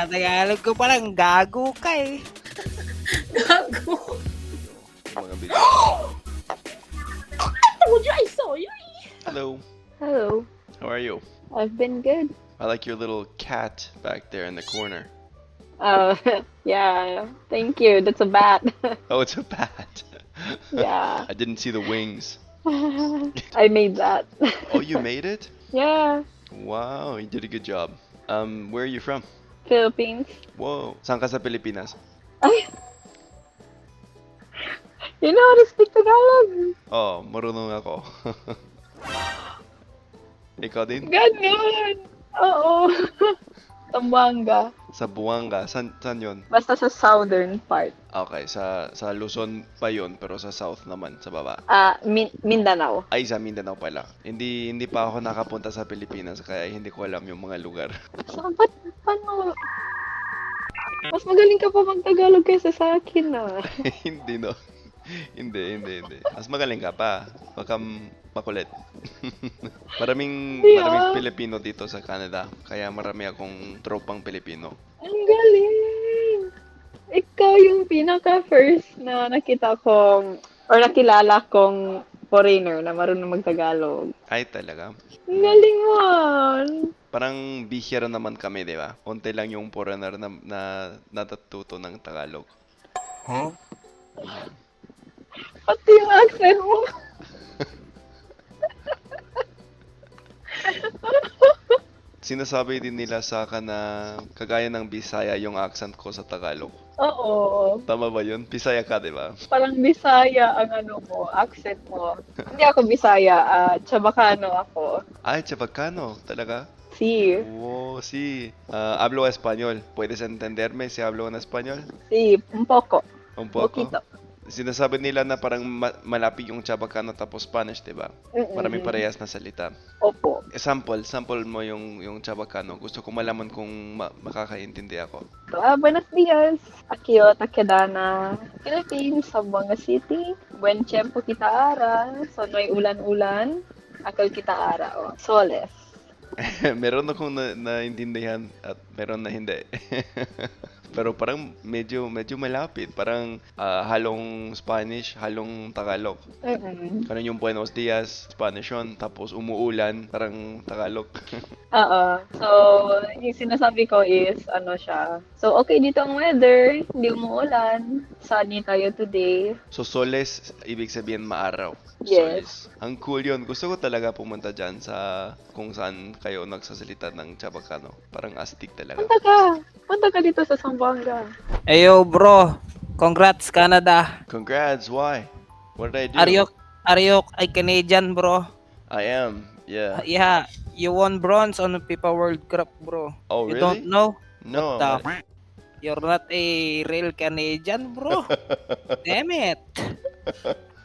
Tagalog ko palang gago ka eh. Gago. Mga video. Told you I saw you. Hello. Hello. How are you? I've been good. I like your little cat back there in the corner. Uh, yeah. Thank you. That's a bat. Oh, it's a bat. Yeah. I didn't see the wings. I made that. Oh, you made it? Yeah. Wow, you did a good job. Where are you from? Philippines. Whoa. Saan ka sa Pilipinas? Ay. You know how to speak Tagalog? Oh, marunong ako. Ikaw din? Ganun. Oo. Zamboanga. Sa Buanga. San yun? Basta sa southern part. Okay, sa Luzon pa yun, pero sa south naman, sa baba. Mindanao. Ay, sa Mindanao pala. Hindi pa ako nakapunta sa Pilipinas, kaya hindi ko alam yung mga lugar. So, paano? Mas magaling ka pa mag-Tagalog kaysa sa akin, ah. Hindi, no? Hindi. Mas magaling ka pa. Huwag kang makulit. maraming Pilipino dito sa Canada. Kaya marami akong tropang Pilipino. Ang galing! Ikaw yung pinaka-first na nakita kong, or nakilala kong foreigner na marunong mag-Tagalog. Ay, talaga. Ang galing mo! Parang bihira naman kami, di ba? Unti lang yung foreigner na natututo ng Tagalog. Huh? Pati yung accent mo. Sinasabi din nila sa akin na kagaya ng Bisaya yung accent ko sa Tagalog. Oo. Tama ba yun? Bisaya ka, di ba? Parang Bisaya ang ano mo, accent mo. Hindi ako Bisaya, Chabacano ako. Ay, Chabacano. Talaga? Sí, Oh, sí. Hablo español. ¿Puedes entenderme si hablo en español? sí, un poco. Un poco. Poquito. Sinasabi nila na parang malapit yung Chabacano tapos Spanish, di ba? Maraming parehas na salita. Opo. Sample mo yung Chabacano. Gusto ko malaman kung makakaintindi ako. Buenos días. Aquí yo, Takedana, Philippines, Zamboanga City. Buen tiempo kita ara. So, may ulan-ulan. Akal kita ara. Oh. Soles. Meron akong naintindihan at meron na hindi. Pero parang medyo malapit. Parang halong Spanish, halong Tagalog. Karon yung Buenos Dias, Spanish yun. Tapos umuulan, parang Tagalog. Oo. So, yung sinasabi ko is, ano siya. So, okay dito ang weather. Hindi umuulan. Sunny tayo today. So, soles, ibig sabihin maaraw. Yes. Soles. Ang cool yun. Gusto ko talaga pumunta dyan sa kung saan kayo nagsasalita ng Chabacano. Parang astig talaga. Punta ka. Punta ka dito sa Zamboanga. Ayo bro, congrats Canada. Congrats, why? What did I do? Are you a Canadian bro? I am, yeah. Yeah, you won bronze on the FIFA World Cup bro. Oh, You really? don't know? No. The f- You're not a real Canadian bro. Damn it.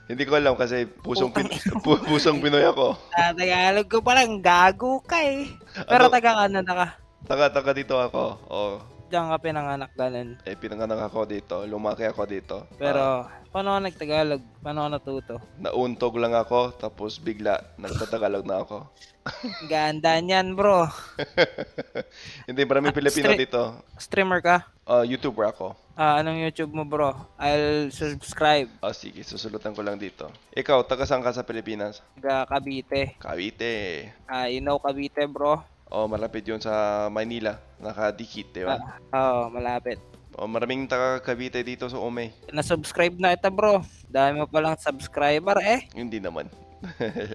Hindi ko alam kasi pusong Pinoy ako. Tagalog ko palang gago ka eh. Pero Ano? taga-Canada ka. Taga dito ako. Oh, Diyan ka pinanganak ganun. pinanganak ako dito. Lumaki ako dito. Pero, paano ako nagtagalog? Paano ako natuto? Nauntog lang ako, tapos bigla nagtatagalog na ako. Ganda niyan bro. Hindi, maraming Pilipino dito. Streamer ka? YouTuber ako. Anong YouTube mo bro? I'll subscribe. Sige, susulutan ko lang dito. Ikaw, taga saan ka sa Pilipinas? Taga Cavite. Cavite. You know Cavite bro? Oh, malapit yun sa Manila. Nakadikit, di ba? Oo, malapit. Oh, maraming taga Cavite dito sa Ome. Na-subscribe na ito bro. Dami mo palang subscriber eh. Hindi naman.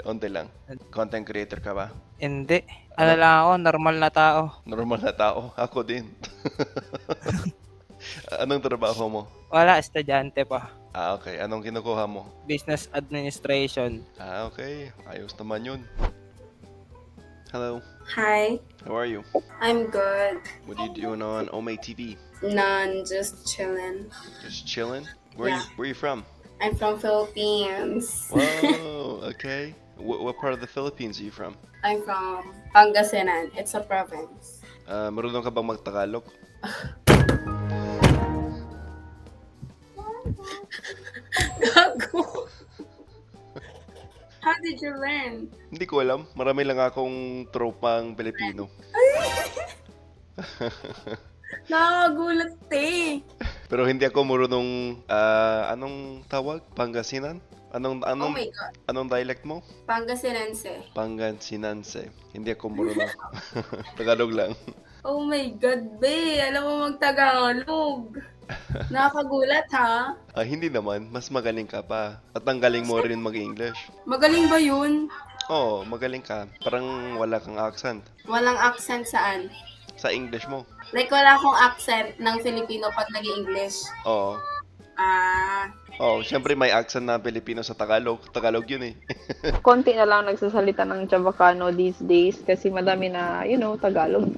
Onte lang. Content creator ka ba? Hindi. Ano lang ako, normal na tao. Normal na tao. Ako din. Anong trabaho mo? Wala, estudyante pa. Okay. Anong kinukuha mo? Business administration. Okay. Ayos naman yun. Hello. Hi, How are you? I'm good. What are you doing on Ome TV? None, just chilling. Just chilling? Where Yeah. you from? I'm from Philippines. Whoa, okay. What part of the Philippines are you from? I'm from Pangasinan. It's a province. Marunong ka bang magtagalog? Gago. How did you learn? Hindi ko alam. Marami lang akong tropang Pilipino. Nakakagulat eh. Pero hindi ako marunong, anong tawag? Pangasinan? Oh Anong my God. anong dialect mo? Pangasinense. Pangasinanse. Hindi ako marunong. Tagalog lang. Oh my God, be. Alam mo mag-Tagalog. Nakakagulat, ha? Hindi naman, mas magaling ka pa. At ang galing mo rin mag-English. Magaling ba yun? Oo, magaling ka. Parang wala kang accent Walang accent saan? sa English mo. Like, wala akong accent ng Filipino pag nag-English. Oo. Ah, Oh, syempre may accent na Pilipino sa Tagalog. Tagalog yun eh. Konti na lang nagsasalita ng Chavacano these days kasi madami na, Tagalog.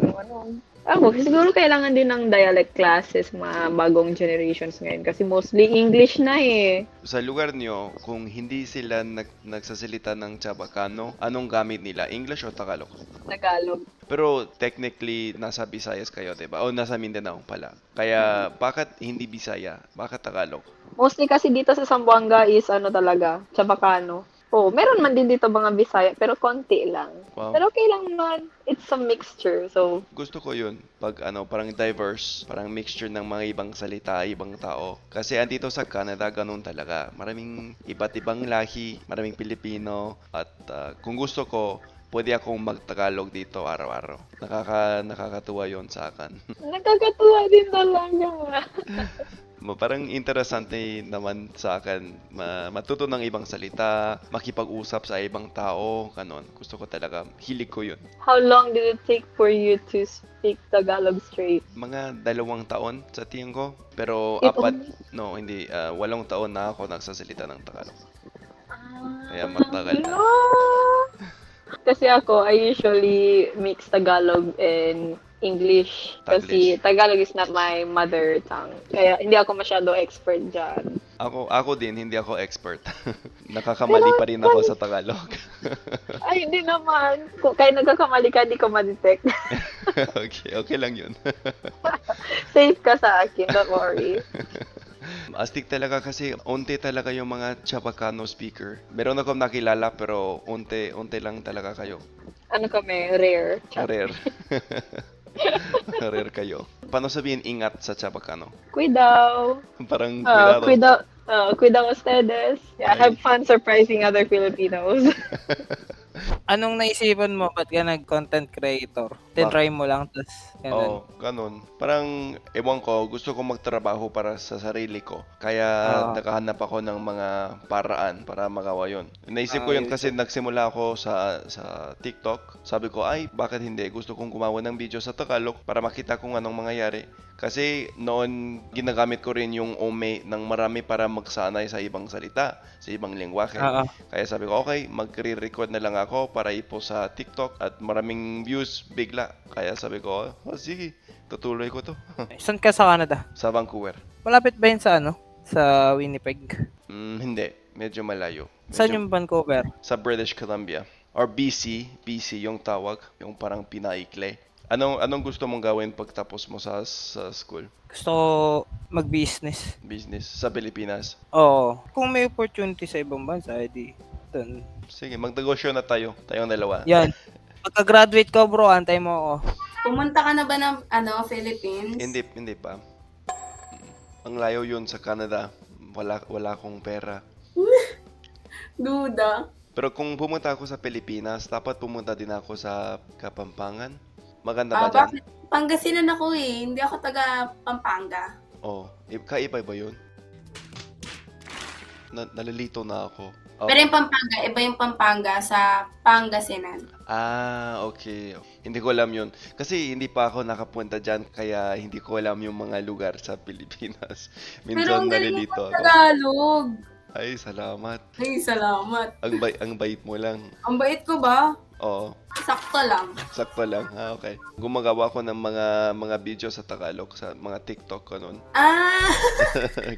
Ako, siguro kailangan din ng dialect classes mga bagong generations ngayon kasi mostly English na eh. Sa lugar nyo, kung hindi sila nagsasalita ng Chabacano, anong gamit nila? English o Tagalog? Tagalog. Pero technically, nasa Visayas kayo, diba? O nasa Mindanao pala. Kaya, bakit hindi Bisaya? Bakit Tagalog? Mostly kasi dito sa Zamboanga is talaga, Chavacano. Oh, meron man din dito mga Bisaya pero konti lang. Wow. Pero okay lang naman. It's a mixture. So, Gusto ko yun. Pag parang diverse, parang mixture ng mga ibang salita, ibang tao. Kasi andito sa Canada, ganun talaga. Maraming iba't ibang lahi, maraming Pilipino. At kung gusto ko, pwede akong mag-Tagalog dito araw-araw. Nakakatuwa yon sa akin. nakakatuwa din talaga. Parang interesante naman sa akin matuto ng ibang salita, makipag-usap sa ibang tao, kanon. Gusto ko talaga, hilig ko yun. How long did it take for you to speak Tagalog straight? Mga 2 taon sa tingin ko. Pero Ito? hindi, 8 taon na ako nagsasalita ng Tagalog. Kaya matagal na. No! Kasi ako, I usually mix Tagalog and English. Kasi Tagalog is not my mother tongue. Kaya hindi ako masyado expert dyan. Ako din, hindi ako expert. Nakakamali pa rin ako sa Tagalog. Ay, hindi naman. Kaya nagkakamali ka, hindi ko ma-detect. Okay lang yun. Safe ka sa akin, don't worry. Astig talaga kasi unti talaga yung mga Chabacano speaker. Meron akong nakilala pero unti lang talaga kayo. Ano kami, rare. Rare. Rare kayo. Paano sabihin ingat sa Chabacano? Cuidado. Parang cuidado. Cuidado ustedes. Yeah, have fun surprising other Filipinos. Anong naisipan mo? Ba't ka nag-content creator? Tinry mo lang, tas Oo, ganun. Parang, ewan ko, gusto ko magtrabaho para sa sarili ko. Kaya, nakahanap ako ng mga paraan para magawa yun. Naisip ko yun kasi nagsimula ako sa TikTok. Sabi ko, ay, bakit hindi? Gusto kong gumawa ng video sa Tagalog para makita kung anong mangyayari. Kasi noon, ginagamit ko rin yung Ome ng marami para magsanay sa ibang salita, sa ibang lengguwahe. Kaya sabi ko, okay, magre-record na lang ako para ipost sa TikTok at maraming views bigla. Kaya sabi ko, sige, tutuloy ko to. Saan ka sa Canada? Sa Vancouver. Malapit ba yun sa Sa Winnipeg? Hindi, medyo malayo. Saan yung Vancouver? Sa British Columbia. Or BC yung tawag, yung parang pinaikli. Anong gusto mong gawin pagtapos mo sa school? Gusto ko mag-business. Business sa Pilipinas? Oo. Kung may opportunity sa ibang bansa, edi dun. Sige, magnegosyo na tayo. Tayong dalawa. Yan. Pagka-graduate ko, bro, antay mo ako. pumunta ka na ba ng Philippines? Hindi pa. Ang layo yun sa Canada. Wala akong pera. Duda. Pero kung pumunta ako sa Pilipinas, dapat pumunta din ako sa Kapampangan. Maganda ba dyan? Bakit? Pangasinan ako eh. Hindi ako taga Pampanga. Oh, kaiba ba yun? Nalilito na ako. Oh. Pero yung Pampanga, iba yung Pampanga sa Pangasinan. Okay. Hindi ko alam yun. Kasi hindi pa ako nakapunta dyan, kaya hindi ko alam yung mga lugar sa Pilipinas. Pero Minsan ang galing nalilito mo ako. Tagalog. Ay, salamat. Ay, salamat. Ang bait mo lang. Ang bait ko ba? Oo. Sakto lang. Sakto lang. Okay. Gumagawa ko ng mga video sa Tagalog, sa mga TikTok ko nun.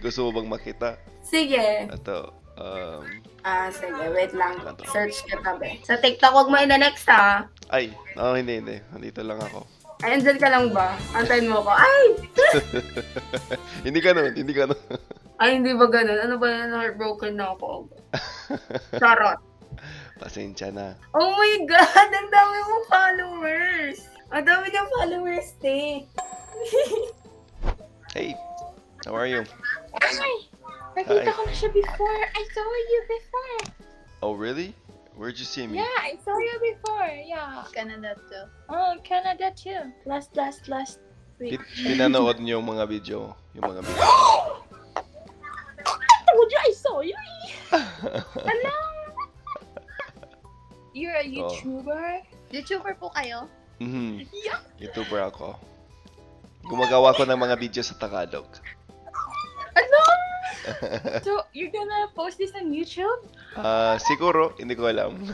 Gusto mo bang makita? Sige. Ito. Sige. Wait lang. Search ka tabi. Sa TikTok, huwag mo ina-next ha. Ay, hindi. Nandito lang ako. Ay, andyan ka lang ba? Antayin mo ko. Ay! Hindi ganun. Ay, hindi ba ganun? Ano ba yan? Heartbroken na ako. Charot. Pasensya na. Oh my God! Ang dami mong followers! Ang dami niyang followers, te. Hey, how are you? Hi! Nakita Hi. ko na siya before. I saw you before. Oh, really? Where'd you see me? Yeah, I saw you before. Yeah. Canada too. Oh, Canada too. Last week. Pinanood niyo yung mga video. Yung mga video. I told you I saw you. Hello. You're a YouTuber? YouTuber po kayo? Mhm. YouTuber ako. Gumagawa ko ng mga video sa Tagalog. Hello. So, you're gonna post this on YouTube? Siguro, hindi ko alam.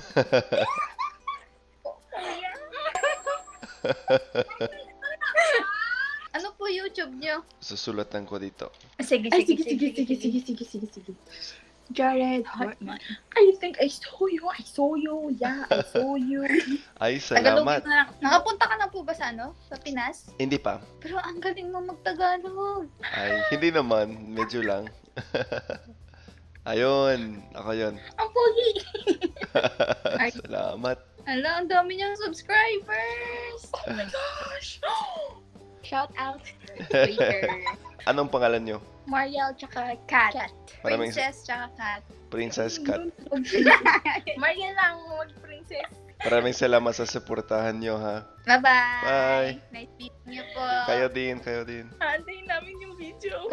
Ano po YouTube nyo? Susulatan ko dito. Sige, Ay, sige. Jared Hartman. I think I saw you. Yeah, I saw you. Ay, Tagalogin salamat. na lang. Nakapunta ka na po ba sa ano? Sa Pinas? Hindi pa. Pero ang galing mo magtagalog. Ay, hindi naman. Medyo lang. Ayun. Ako yun. Ang pogi. Salamat. Hala, ang dami niyang subscribers. Oh my gosh. Shout out. Twitter. Anong pangalan nyo? Mariel tsaka Kat. Maraming Princess tsaka cat. Princess Cat. Mariel lang mag-princess. Maraming salamat sa suportahan nyo, ha? Bye-bye. Bye. Nice meeting you po. Kayo din, kayo din. Antayin namin yung video.